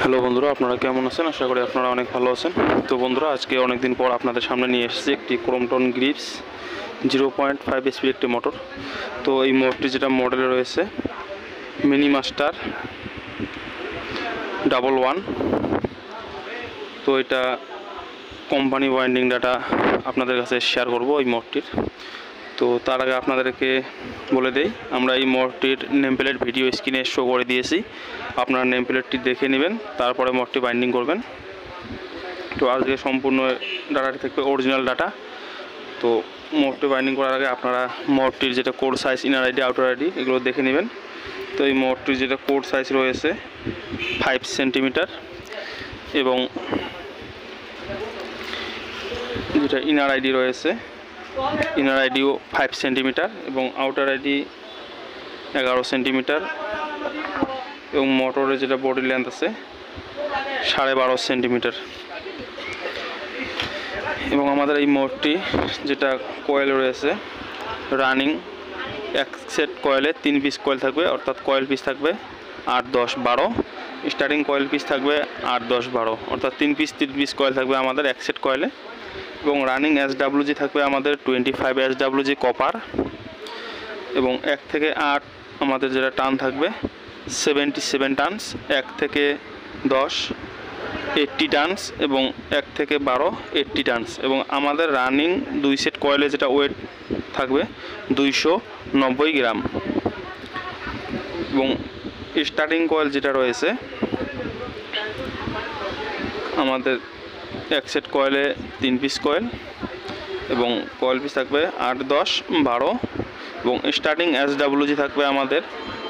Hello বন্ধুরা, আপনারা কেমন আছেন? আশা করি আপনারা অনেক ভালো আছেন। তো বন্ধুরা, আজকে অনেক দিন পর আপনাদের সামনে নিয়ে এসেছি একটি ক্রমটন গ্রিপস 0.5 HP একটি মোটর। তো এই মোটরটি যেটা মডেলে রয়েছে মিনি মাস্টার 11। তো এটা কোম্পানি ওয়াইন্ডিং ডাটা আপনাদের কাছে শেয়ার করব এই মোটরটির। তো তার আগে আপনাদেরকে বলে দেই, আমরা এই মোটরটির নেম প্লেট ভিডিও স্ক্রিনে শো করে দিয়েছি। আপনারা নেম প্লেটটি দেখে নেবেন, তারপরে মোটরটি বাইন্ডিং করবেন। তো আজকে সম্পূর্ণ ডাটাটি থাকবে অরিজিনাল ডাটা। তো মোটরটি বাইন্ডিং করার আগে আপনারা মোটরটির যেটা core size, inner ID, outer ID এগুলো দেখে নেবেন। তো এই মোটরটির যেটা কোর সাইজ রয়েছে 5 সেন্টিমিটার এবং যেটা ইনার আইডি রয়েছে, ইনার আইডিও 5 সেন্টিমিটার এবং আউটার আইডি 11 সেন্টিমিটার এবং মোটরের যেটা বডি লেন্থ আছে 12.5 সেন্টিমিটার। এবং আমাদের এই মোটরটি যেটা কয়েল রয়েছে রানিং, এক সেট কয়েলে 3 পিস কয়েল থাকবে, অর্থাৎ কয়েল পিস থাকবে 8, 10, 12। স্টার্টিং কয়েল পিস থাকবে 8, 10, 12, অর্থাৎ 3 পিস কয়েল থাকবে আমাদের এক সেট কয়েলে। এবং রানিং SWG থাকবে আমাদের 25 SWG কপার এবং 1 থেকে 8 আমাদের যেটা টান থাকবে 77 টানস, 1 থেকে 10 80 টানস এবং 1 থেকে 12 80 টানস। এবং আমাদের রানিং 2 সেট কয়েলে যেটা ওয়েট থাকবে 290 গ্রাম। এবং স্টার্টিং কয়েল যেটা রয়েছে আমাদের এক সেট কয়েলে 3 পিস কয়েল এবং কয়েল পিস থাকবে 8, 10, 12 এবং স্টার্টিং SWG থাকবে আমাদের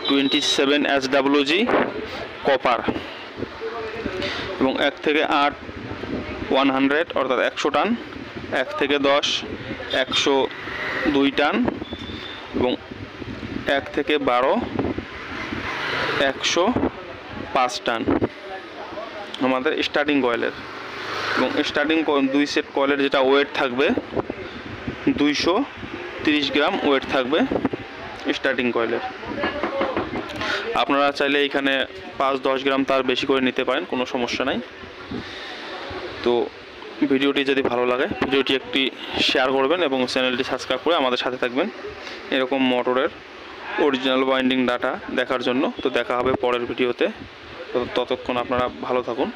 27 SWG কপার এবং 1 থেকে 8 100 অর্থাৎ 100 টান, 1 থেকে 10 102 টান এবং 1 থেকে 12 105 টান আমাদের স্টার্টিং কয়েলের। এবং স্টার্টিং 2 সেট কয়েলের যেটা ওয়েট থাকবে 230 গ্রাম ওয়েট থাকবে স্টার্টিং কয়েলের। আপনারা চাইলে এখানে 5-10 গ্রাম তার বেশি করে নিতে পারেন, কোনো সমস্যা নাই। তো ভিডিওটি যদি ভালো লাগে ভিডিওটি একটি শেয়ার করবেন এবং চ্যানেলটি সাবস্ক্রাইব করে আমাদের সাথে থাকবেন এরকম মোটরের অরিজিনাল ওয়াইন্ডিং ডাটা দেখার জন্য। তো দেখা হবে পরের ভিডিওতে, ততক্ষণ আপনারা ভালো থাকুন।